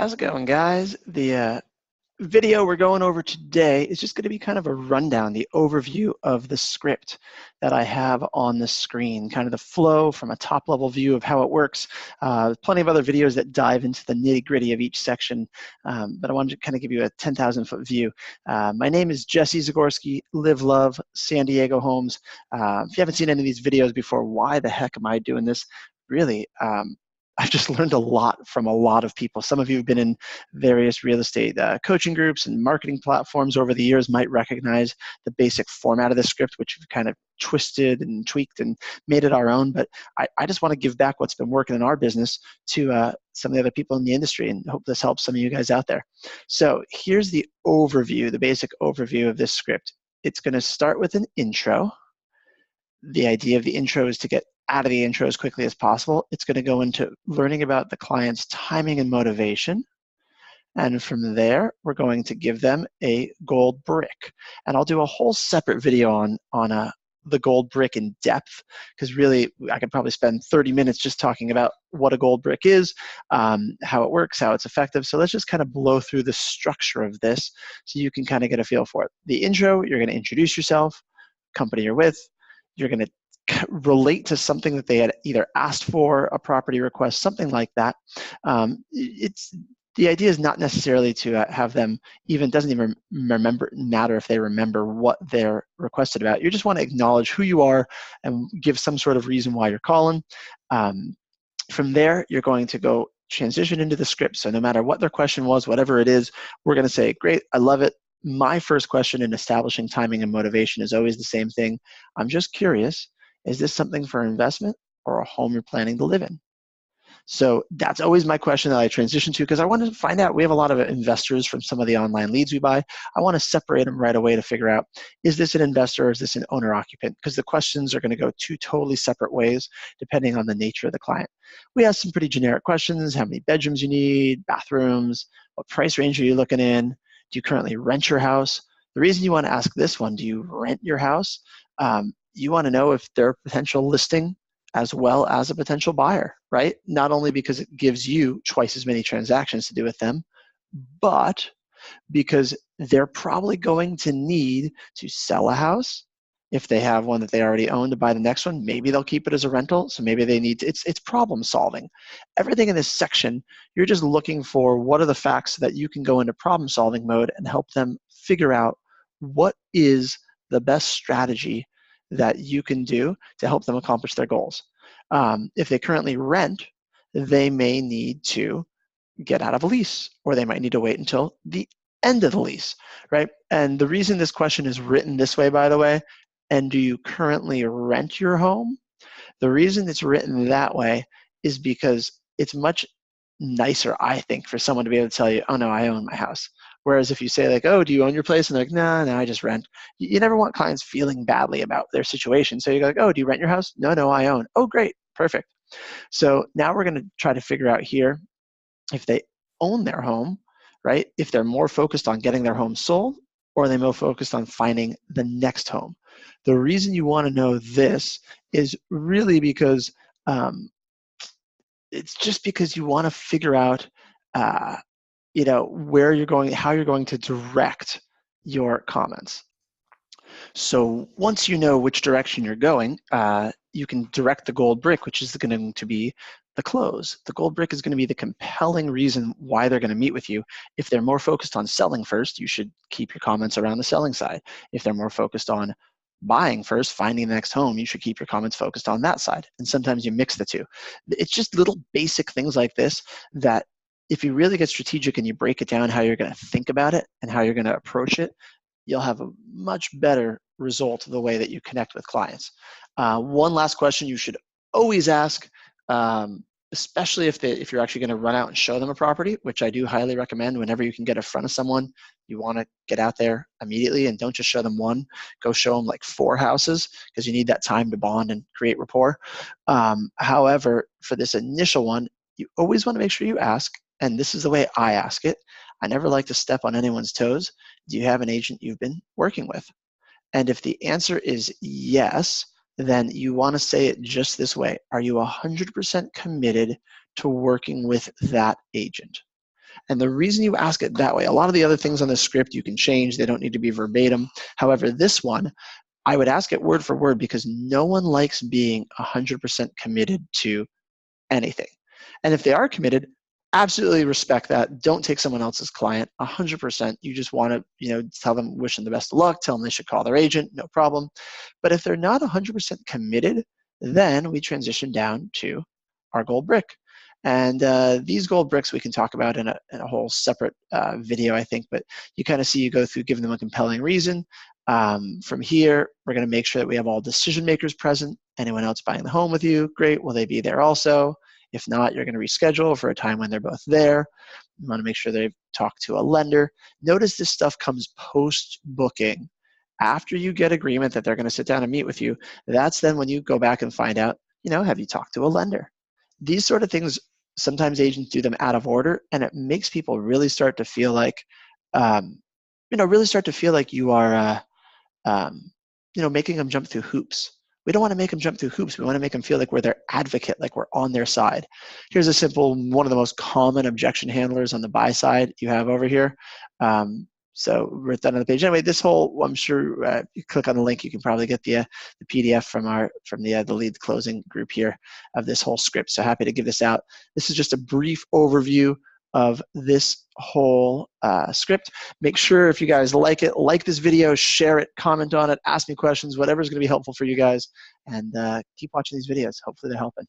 How's it going, guys? The video we're going over today is just going to be kind of a rundown, the overview of the script that I have on the screen, kind of the flow from a top-level view of how it works. Plenty of other videos that dive into the nitty-gritty of each section, but I wanted to kind of give you a 10,000-foot view. My name is Jesse Zagorski, Live Love, San Diego Homes. If you haven't seen any of these videos before, why the heck am I doing this? Really, I've just learned a lot from a lot of people. Some of you have been in various real estate coaching groups and marketing platforms over the years, might recognize the basic format of this script, which we've kind of twisted and tweaked and made it our own. But I just want to give back what's been working in our business to some of the other people in the industry, and hope this helps some of you guys out there. So here's the overview, the basic overview of this script. It's going to start with an intro. The idea of the intro is to get out of the intro as quickly as possible. It's going to go into learning about the client's timing and motivation. And from there, we're going to give them a gold brick. And I'll do a whole separate video on the gold brick in depth, because really I could probably spend 30 minutes just talking about what a gold brick is, how it works, how it's effective. So let's just kind of blow through the structure of this so you can kind of get a feel for it. The intro, you're going to introduce yourself, company you're with. You're going to relate to something that they had either asked for, a property request, something like that. The idea is not necessarily to have them doesn't even matter if they remember what they're requested about. You just want to acknowledge who you are and give some sort of reason why you're calling. From there, you're going to go transition into the script. So no matter what their question was, whatever it is, we're going to say, great, I love it. My first question in establishing timing and motivation is always the same thing. I'm just curious, is this something for investment or a home you're planning to live in? So that's always my question that I transition to, because I want to find out, we have a lot of investors from some of the online leads we buy. I want to separate them right away to figure out, is this an investor or is this an owner-occupant? Because the questions are going to go two totally separate ways depending on the nature of the client. We ask some pretty generic questions: how many bedrooms you need, bathrooms, what price range are you looking in? Do you currently rent your house? The reason you want to ask this one, do you rent your house? You want to know if they're a potential listing as well as a potential buyer, right? Not only because it gives you twice as many transactions to do with them, but because they're probably going to need to sell a house. If they have one that they already own, to buy the next one, maybe they'll keep it as a rental. So maybe they need to, it's problem solving. Everything in this section, you're just looking for what are the facts so that you can go into problem solving mode and help them figure out what is the best strategy that you can do to help them accomplish their goals. If they currently rent, they may need to get out of a lease, or they might need to wait until the end of the lease, right? And the reason this question is written this way, by the way, and do you currently rent your home? The reason it's written that way is because it's much nicer, I think, for someone to be able to tell you, oh no, I own my house. Whereas if you say like, oh, do you own your place? And they're like, no, I just rent. You never want clients feeling badly about their situation. So you go like, oh, do you rent your house? No, I own. Oh, great, perfect. So now we're going to try to figure out here if they own their home, right? If they're more focused on getting their home sold, or are they more focused on finding the next home? The reason you want to know this is really because it's just because you want to figure out where you're going, how you're going to direct your comments. So once you know which direction you're going, you can direct the gold brick, which is going to be the close. The gold brick is going to be the compelling reason why they're going to meet with you. If they're more focused on selling first, you should keep your comments around the selling side. If they're more focused on buying first, finding the next home, you should keep your comments focused on that side. And sometimes you mix the two. It's just little basic things like this that if you really get strategic and you break it down how you're going to think about it and how you're going to approach it, you'll have a much better result of the way that you connect with clients. One last question you should always ask, especially if you're actually going to run out and show them a property, which I do highly recommend. Whenever you can get in front of someone, you want to get out there immediately and don't just show them one. Go show them like 4 houses, because you need that time to bond and create rapport. However, for this initial one, you always want to make sure you ask, and this is the way I ask it. I never like to step on anyone's toes. Do you have an agent you've been working with? And if the answer is yes, then you want to say it just this way. Are you 100% committed to working with that agent? And the reason you ask it that way, a lot of the other things on the script you can change. They don't need to be verbatim. However, this one, I would ask it word for word because no one likes being 100% committed to anything. And if they are committed, absolutely respect that. Don't take someone else's client 100%. You just want to, tell them, wish them the best of luck, tell them they should call their agent, no problem. But if they're not 100% committed, then we transition down to our gold brick. And these gold bricks we can talk about in a whole separate video, I think, but you kind of see you go through giving them a compelling reason. From here, we're going to make sure that we have all decision makers present. Anyone else buying the home with you, great, will they be there also? If not, you're going to reschedule for a time when they're both there. You want to make sure they've talked to a lender. Notice this stuff comes post-booking. After you get agreement that they're going to sit down and meet with you, that's then when you go back and find out, have you talked to a lender? These sort of things, sometimes agents do them out of order, and it makes people really start to feel like, you are, making them jump through hoops. We don't want to make them jump through hoops. We want to make them feel like we're their advocate, like we're on their side. Here's a simple, one of the most common objection handlers on the buy side you have over here. So we're done on the page. Anyway, this whole, I'm sure you click on the link, you can probably get the PDF from the lead closing group here of this whole script. So happy to give this out. This is just a brief overview of this whole script. Make sure if you guys like it, like this video, share it, comment on it, ask me questions, whatever is going to be helpful for you guys, and keep watching these videos. Hopefully they're helping.